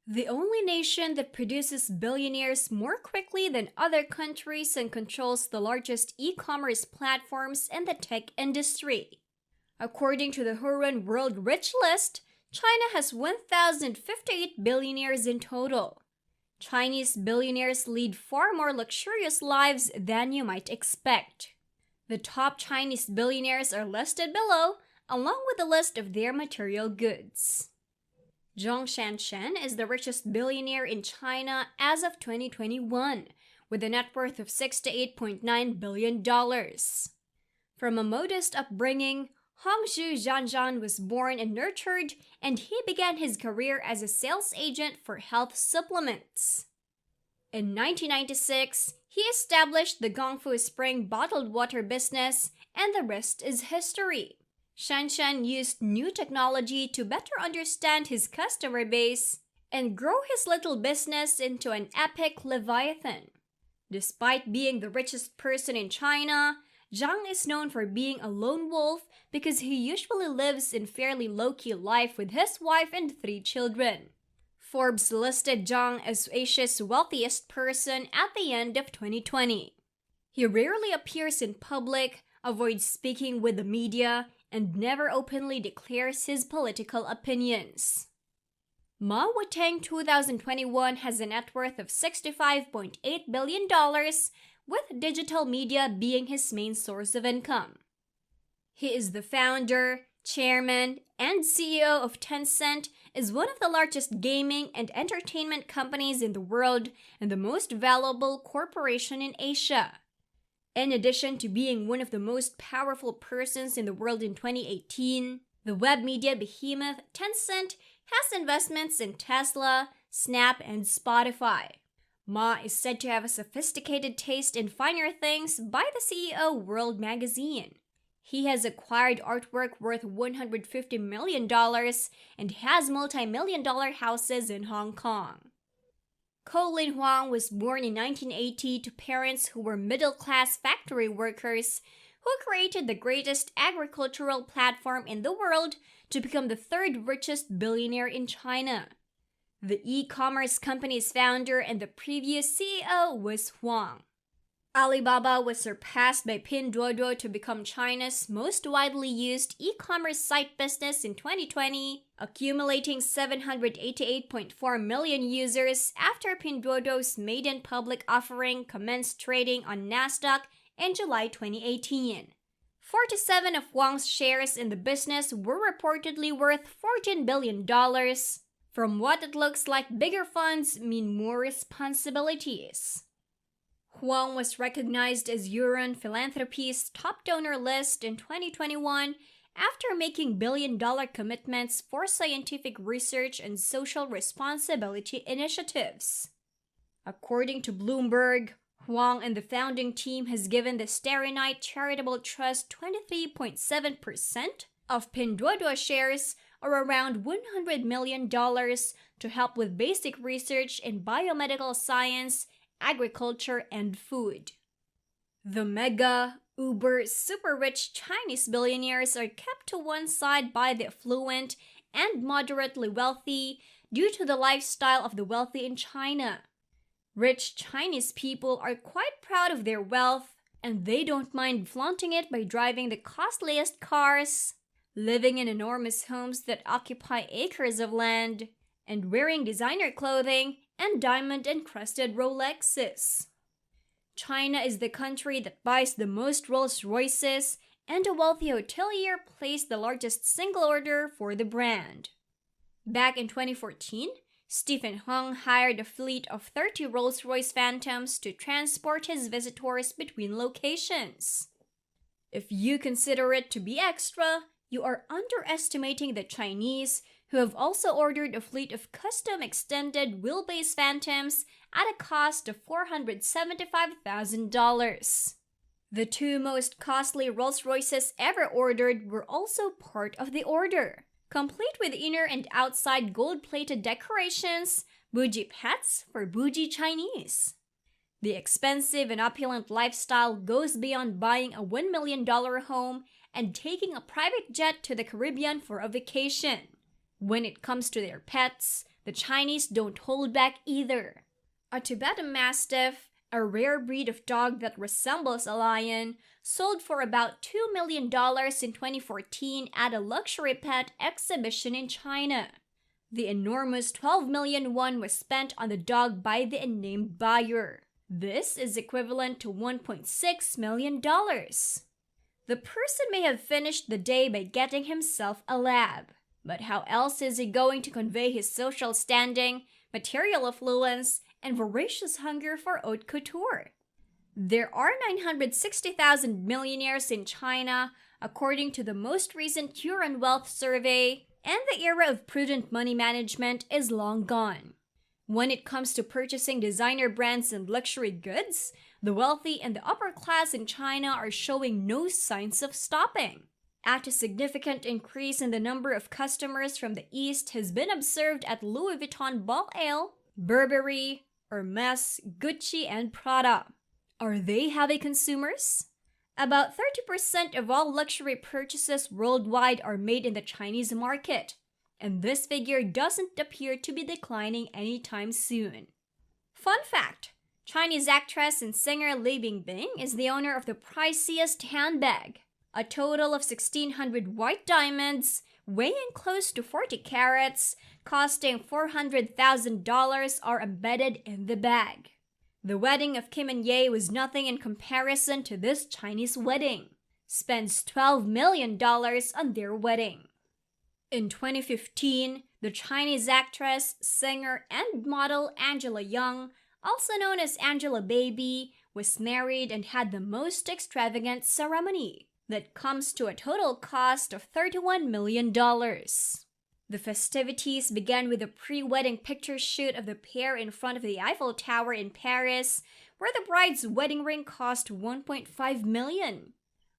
The only nation that produces billionaires more quickly than other countries and controls the largest e-commerce platforms in the tech industry. According to the Hurun World Rich List, China has 1,058 billionaires in total. Chinese billionaires lead far more luxurious lives than you might expect. The top Chinese billionaires are listed below, along with a list of their material goods. Zhong Shanshan is the richest billionaire in China as of 2021, with a net worth of $68.9 billion. From a modest upbringing, Hongshu Zhanzhan was born and nurtured, and he began his career as a sales agent for health supplements. In 1996, he established the Gongfu Spring bottled water business, and the rest is history. Shanshan used new technology to better understand his customer base and grow his little business into an epic leviathan. Despite being the richest person in China, Zhang is known for being a lone wolf because he usually lives in fairly low-key life with his wife and 3 children. Forbes listed Zhang as Asia's wealthiest person at the end of 2020. He rarely appears in public, avoids speaking with the media, and never openly declares his political opinions. Ma Wuteng 2021 has a net worth of $65.8 billion, with digital media being his main source of income. He is the founder, chairman, and CEO of Tencent, is one of the largest gaming and entertainment companies in the world and the most valuable corporation in Asia. In addition to being one of the most powerful persons in the world in 2018, the web media behemoth Tencent has investments in Tesla, Snap, and Spotify. Ma is said to have a sophisticated taste in finer things by the CEO World magazine. He has acquired artwork worth $150 million and has multi-million-dollar houses in Hong Kong. Colin Huang was born in 1980 to parents who were middle-class factory workers who created the greatest agricultural platform in the world to become the 3rd richest billionaire in China. The e-commerce company's founder and the previous CEO was Huang. Alibaba was surpassed by Pinduoduo to become China's most widely used e-commerce site business in 2020, accumulating 788.4 million users after Pinduoduo's maiden public offering commenced trading on Nasdaq in July 2018. 47 of Huang's shares in the business were reportedly worth $14 billion. From what it looks like, bigger funds mean more responsibilities. Huang was recognized as Yuran Philanthropy's top donor list in 2021 after making billion-dollar commitments for scientific research and social responsibility initiatives. According to Bloomberg, Huang and the founding team has given the Starry Night Charitable Trust 23.7% of Pinduoduo shares, or around $100 million, to help with basic research in biomedical science, agriculture, and food. The mega, uber, super rich Chinese billionaires are kept to one side by the affluent and moderately wealthy due to the lifestyle of the wealthy in China. Rich Chinese people are quite proud of their wealth, and they don't mind flaunting it by driving the costliest cars, living in enormous homes that occupy acres of land, and wearing designer clothing and diamond-encrusted Rolexes. China is the country that buys the most RollsRoyces, and a wealthy hotelier placed the largest single order for the brand. Back in 2014, Stephen Hung hired a fleet of 30 Rolls-Royce Phantoms to transport his visitors between locations. If you consider it to be extra, you are underestimating the Chinese, who have also ordered a fleet of custom extended wheelbase Phantoms at a cost of $475,000. The 2 most costly Rolls-Royces ever ordered were also part of the order, complete with inner and outside gold-plated decorations, bougie pets for bougie Chinese. The expensive and opulent lifestyle goes beyond buying a $1 million home and taking a private jet to the Caribbean for a vacation. When it comes to their pets, The Chinese don't hold back either. A Tibetan Mastiff, a rare breed of dog that resembles a lion, sold for about $2 million in 2014 at a luxury pet exhibition in China. The enormous 12 million won was spent on the dog by the unnamed buyer. This is equivalent to $1.6 million. The person may have finished the day by getting himself a lab. But how else is he going to convey his social standing, material affluence, and voracious hunger for haute couture? There are 960,000 millionaires in China, according to the most recent Huron Wealth Survey, and the era of prudent money management is long gone. When it comes to purchasing designer brands and luxury goods, the wealthy and the upper class in China are showing no signs of stopping. A significant increase in the number of customers from the East has been observed at Louis Vuitton Ball Ale, Burberry, Hermes, Gucci, and Prada. Are they heavy consumers? About 30% of all luxury purchases worldwide are made in the Chinese market, and this figure doesn't appear to be declining anytime soon. Fun fact: Chinese actress and singer Li Bingbing is the owner of the priciest handbag. A total of 1,600 white diamonds, weighing close to 40 carats, costing $400,000 are embedded in the bag. The wedding of Kim and Ye was nothing in comparison to this Chinese wedding. Spends $12 million on their wedding. In 2015, the Chinese actress, singer, and model Angela Young, also known as Angela Baby, was married and had the most extravagant ceremony that comes to a total cost of $31 million. The festivities began with a pre-wedding picture shoot of the pair in front of the Eiffel Tower in Paris, where the bride's wedding ring cost $1.5 million.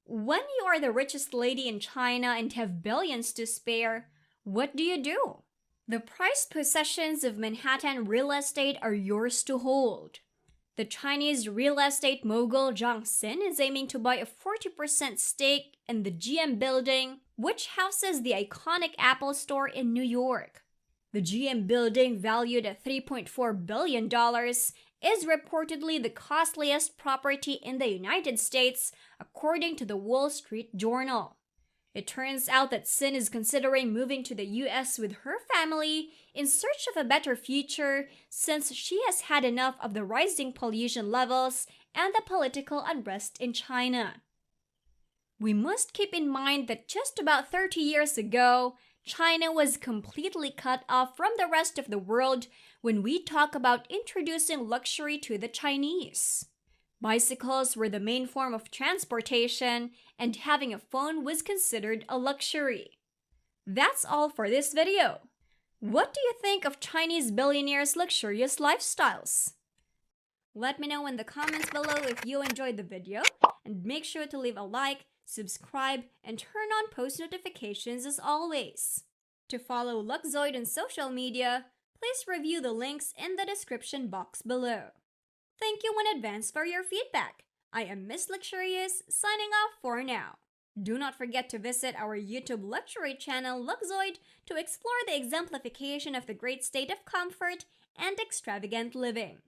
When you are the richest lady in China and have billions to spare, what do? The prized possessions of Manhattan real estate are yours to hold. The Chinese real estate mogul Zhang Xin is aiming to buy a 40% stake in the GM building, which houses the iconic Apple store in New York. The GM building, valued at $3.4 billion, is reportedly the costliest property in the United States, according to the Wall Street Journal. It turns out that Sin is considering moving to the US with her family in search of a better future, since she has had enough of the rising pollution levels and the political unrest in China. We must keep in mind that just about 30 years ago, China was completely cut off from the rest of the world when we talk about introducing luxury to the Chinese. Bicycles were the main form of transportation, and having a phone was considered a luxury. That's all for this video. What do you think of Chinese billionaires' luxurious lifestyles? Let me know in the comments below if you enjoyed the video, and make sure to leave a like, subscribe, and turn on post notifications as always. To follow Luxzoid on social media, please review the links in the description box below. Thank you in advance for your feedback. I am Miss Luxurious, signing off for now. Do not forget to visit our YouTube luxury channel Luxzoid to explore the exemplification of the great state of comfort and extravagant living.